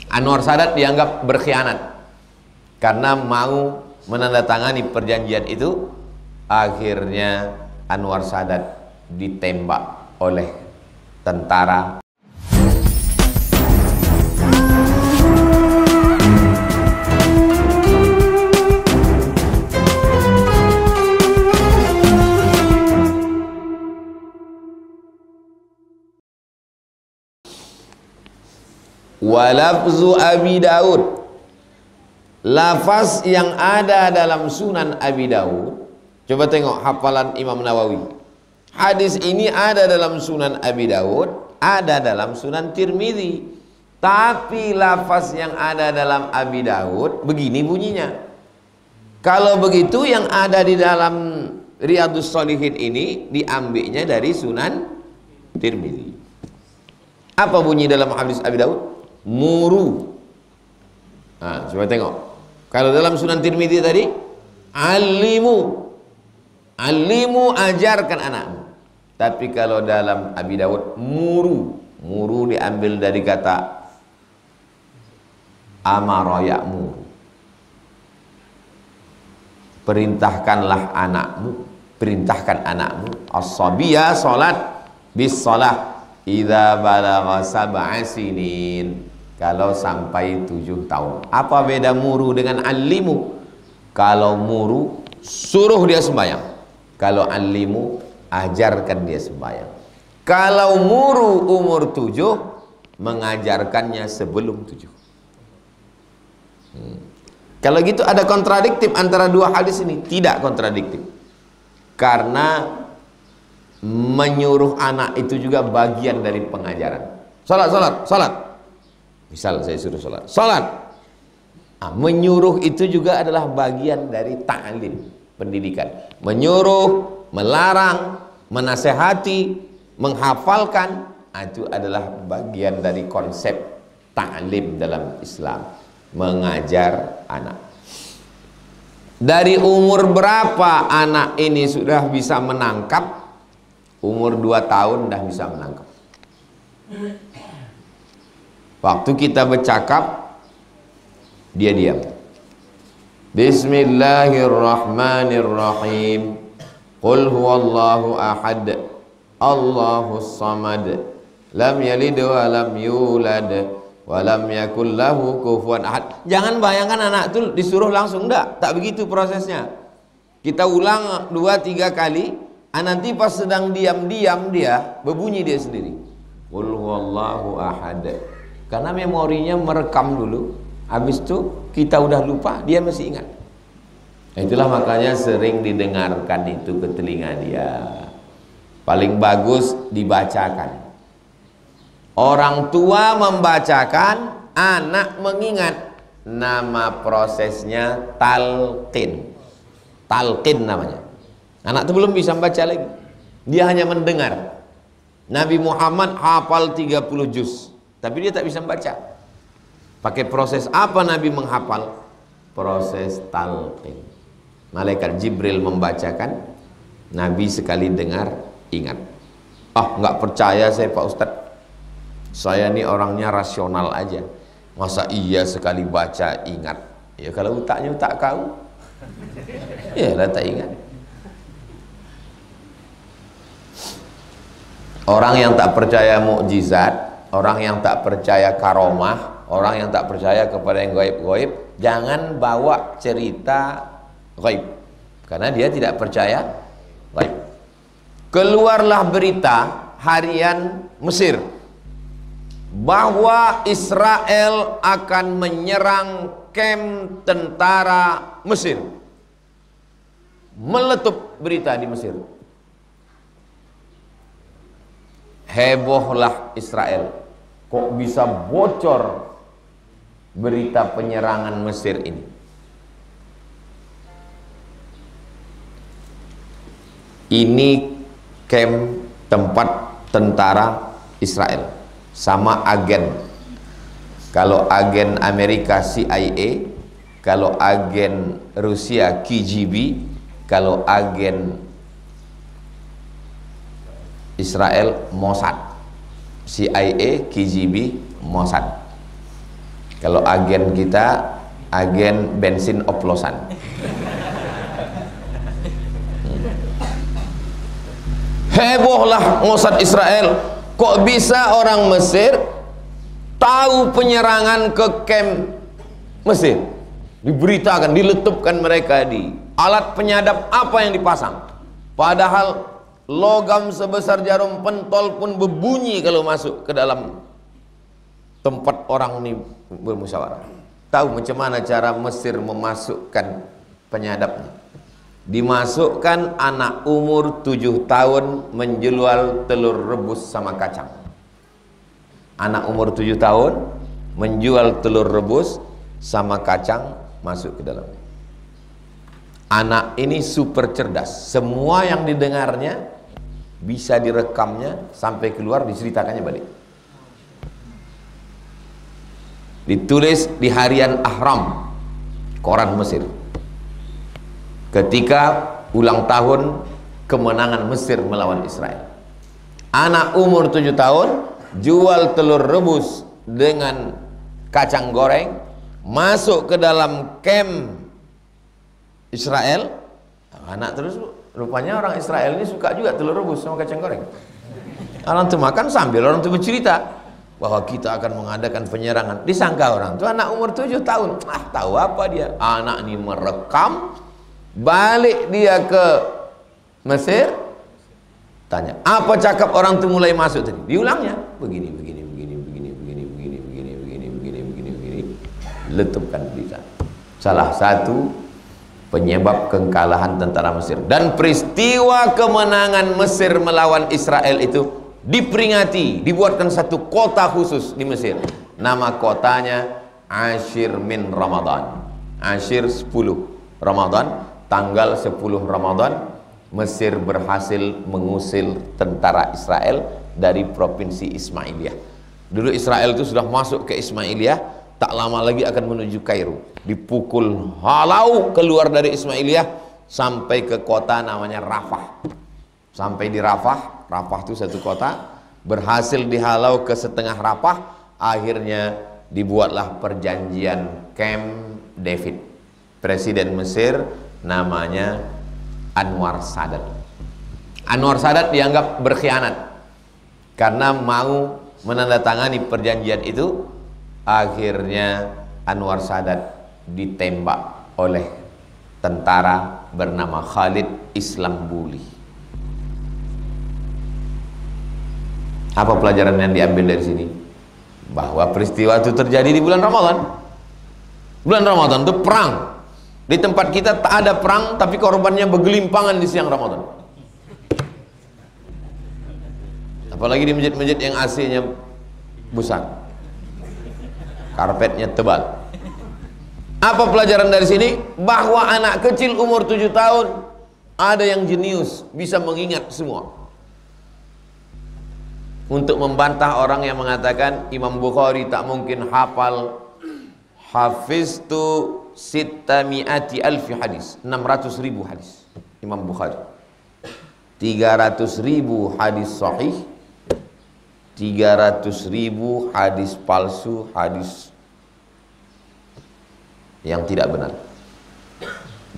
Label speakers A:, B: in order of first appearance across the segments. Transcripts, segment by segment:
A: Anwar Sadat dianggap berkhianat karena mau menandatangani perjanjian itu. Akhirnya Anwar Sadat ditembak oleh tentara. Walafzu Abi Daud, lafaz yang ada dalam Sunan Abi Daud. Coba tengok hafalan Imam Nawawi. Hadis ini ada dalam Sunan Abi Daud, ada dalam Sunan Tirmidzi. Tapi lafaz yang ada dalam Abi Daud begini bunyinya. Kalau begitu yang ada di dalam Riyadhus Shalihin ini diambilnya dari Sunan Tirmidzi. Apa bunyi dalam hadis Abi Daud? Muru. Nah, coba tengok. Kalau dalam Sunan Tirmidzi tadi, alimu, alimu, ajarkan anakmu. Tapi kalau dalam Abi Daud, muru, muru diambil dari kata amara ya'muru. Perintahkanlah anakmu, perintahkan anakmu. As-sabiyya salat bis salah idza balagha sab'a sinin. Kalau sampai 7 tahun. Apa beda muru dengan alimu? Kalau muru suruh dia sembahyang. Kalau alimu ajarkan dia sembahyang. Kalau muru umur 7, mengajarkannya sebelum 7. Kalau gitu ada kontradiktif antara dua hadis ini? Tidak kontradiktif. Karena menyuruh anak itu juga bagian dari pengajaran. Salat, salat, salat. Misal saya suruh salat, salat. Nah, menyuruh itu juga adalah bagian dari ta'lim, pendidikan. Menyuruh, melarang, menasehati, menghafalkan, itu adalah bagian dari konsep ta'lim dalam Islam. Mengajar anak. Dari umur berapa anak ini sudah bisa menangkap? Umur 2 tahun dah bisa menangkap. Waktu kita bercakap, dia diam. Bismillahirrahmanirrahim. Qul huwallahu ahad, Allahus samad, lam yalid wa lam yulad, wa lam yakul lahu kufuwan ahad. Jangan bayangkan anak itu disuruh langsung, enggak, tak begitu prosesnya. Kita ulang 2-3 kali, nanti pas sedang diam-diam dia berbunyi dia sendiri. Qul huwallahu ahad. Karena memorinya merekam dulu, habis itu kita udah lupa, dia masih ingat. Itulah makanya sering didengarkan itu ke telinga dia. Paling bagus dibacakan. Orang tua membacakan, anak mengingat. Nama prosesnya talqin. Talqin namanya. Anak itu belum bisa membaca lagi. Dia hanya mendengar. Nabi Muhammad hafal 30 juz. Tapi dia tak bisa membaca. Pakai proses apa Nabi menghafal? Proses talqin. Malaikat Jibril membacakan, Nabi sekali dengar, ingat. Nggak percaya saya Pak Ustadz. Saya ini orangnya rasional aja. Masa iya sekali baca ingat? Ya kalau utaknya utak kau, ya lah tak ingat. Orang yang tak percaya mukjizat, orang yang tak percaya karomah, orang yang tak percaya kepada yang gaib-gaib, jangan bawa cerita gaib, karena dia tidak percaya gaib. Keluarlah berita harian Mesir bahwa Israel akan menyerang kamp tentara Mesir. Meletup berita di Mesir. Hebohlah Israel. Kok bisa bocor berita penyerangan Mesir ini? Ini camp tempat tentara Israel sama agen. Kalau agen Amerika CIA, kalau agen Rusia KGB, kalau agen Israel Mossad. CIA, KGB, Mossad. Kalau agen kita, agen bensin oplosan. Hebohlah Mossad Israel. Kok bisa orang Mesir tahu penyerangan ke kamp Mesir? Diberitakan, diletupkan mereka di alat penyadap apa yang dipasang. Padahal logam sebesar jarum pentol pun berbunyi kalau masuk ke dalam tempat orang ini bermusyawarah. Tahu macam mana cara Mesir memasukkan penyadapnya? Dimasukkan anak umur 7 tahun menjual telur rebus sama kacang. Anak umur 7 tahun menjual telur rebus sama kacang masuk ke dalam. Anak ini super cerdas. Semua yang didengarnya bisa direkamnya sampai keluar, diceritakannya balik. Ditulis di harian Ahram, koran Mesir, ketika ulang tahun kemenangan Mesir melawan Israel. Anak umur 7 tahun jual telur rebus dengan kacang goreng, masuk ke dalam camp Israel. Anak terus, rupanya orang Israel ini suka juga telur rebus sama kacang goreng. Orang itu makan sambil orang itu bercerita bahwa kita akan mengadakan penyerangan. Disangka orang itu anak umur 7 tahun. Tahu apa dia? Anak ini merekam. Balik dia ke Mesir, tanya, apa cakap orang itu mulai masuk tadi? Diulangnya, begini. Letupkan berita. Salah satu penyebab kekalahan tentara Mesir. Dan peristiwa kemenangan Mesir melawan Israel itu diperingati, dibuatkan satu kota khusus di Mesir. Nama kotanya Ashir min Ramadan. Ashir 10 Ramadan. Tanggal 10 Ramadan Mesir berhasil mengusir tentara Israel dari provinsi Ismailiyah. Dulu Israel itu sudah masuk ke Ismailiyah, tak lama lagi akan menuju Kairo. Dipukul halau keluar dari Ismailiyah sampai ke kota namanya Rafah. Sampai di Rafah, Rafah itu satu kota, berhasil dihalau ke setengah Rafah. Akhirnya dibuatlah perjanjian Camp David. Presiden Mesir namanya Anwar Sadat. Anwar Sadat dianggap berkhianat karena mau menandatangani perjanjian itu. Akhirnya Anwar Sadat ditembak oleh tentara bernama Khalid Islambuli. Apa pelajaran yang diambil dari sini? Bahwa peristiwa itu terjadi di bulan Ramadan. Bulan Ramadan itu perang. Di tempat kita tak ada perang, tapi korbannya bergelimpangan di siang Ramadan. Apalagi di masjid-masjid yang AC-nya besar, karpetnya tebal. Apa pelajaran dari sini? Bahwa anak kecil umur 7 tahun ada yang jenius, bisa mengingat semua. Untuk membantah orang yang mengatakan Imam Bukhari tak mungkin hafal, hafiztu sittami'ati alfi hadis, 600.000 hadis Imam Bukhari. 300.000 hadis sahih, 300.000 hadis palsu, hadis yang tidak benar.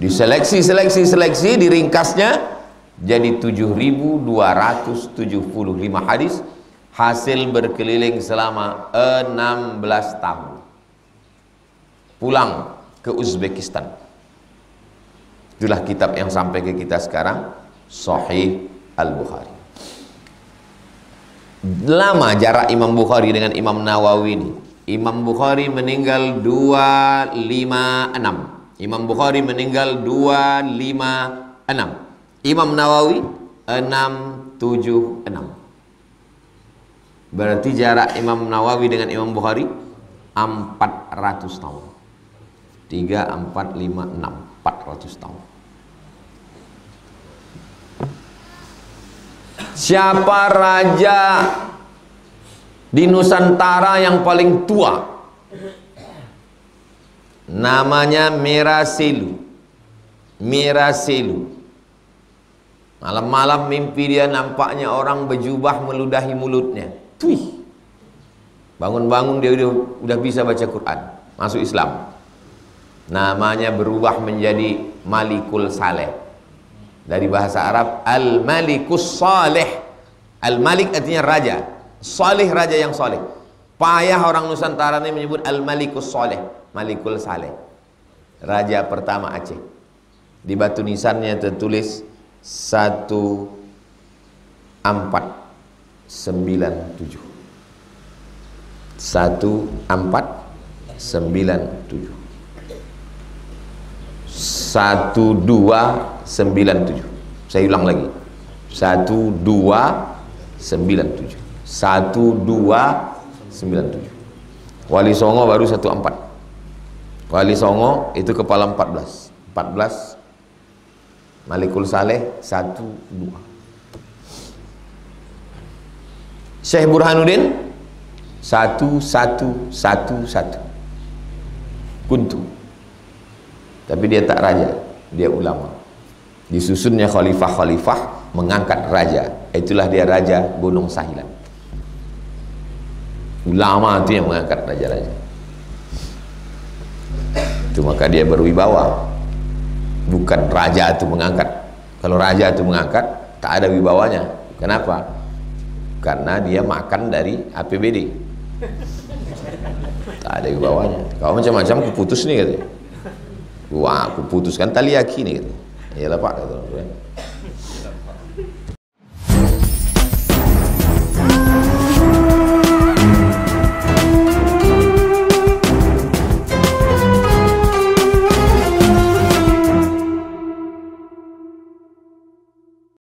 A: Diseleksi, diringkasnya jadi 7.275 hadis. Hasil berkeliling selama 16 tahun. Pulang ke Uzbekistan. Itulah kitab yang sampai ke kita sekarang, Sahih Al-Bukhari. Lama jarak Imam Bukhari dengan Imam Nawawi ini. Imam Bukhari meninggal 256. Imam Bukhari meninggal 256. Imam Nawawi 676. Berarti jarak Imam Nawawi dengan Imam Bukhari 400 tahun. 3, 4, 5, 6, 400 tahun. Siapa raja di Nusantara yang paling tua? Namanya Mirasilu. Malam-malam mimpi dia nampaknya orang berjubah meludahi mulutnya. Tuih. Bangun-bangun dia udah bisa baca Quran, masuk Islam. Namanya berubah menjadi Malikul Saleh. Dari bahasa Arab Al-Malikus Saleh. Al-Malik artinya raja, Saleh raja yang saleh. Payah orang Nusantara ini menyebut Al-Malikus Saleh, Malikul Saleh. Raja pertama Aceh. Di batu nisannya tertulis 1497. 1497. 1297. Saya ulang lagi. 1297. 1297. Wali Songo baru 14. Wali Songo itu kepala 14. 14. Malikul Saleh 12. Syekh Burhanuddin 1111 Kuntu. Tapi dia tak raja, dia ulama. Disusunnya khalifah-khalifah mengangkat raja. Itulah dia Raja Gunung Sahilan. Ulama itu yang mengangkat raja-raja. Itu maka dia berwibawa. Bukan raja itu mengangkat. Kalau raja itu mengangkat, tak ada wibawanya. Kenapa? Karena dia makan dari APBD. Tak ada wibawanya. Kalau macam-macam aku putus nih katanya. Wah, aku putuskan tali aki nih katanya. Iyalah Pak, kata orang.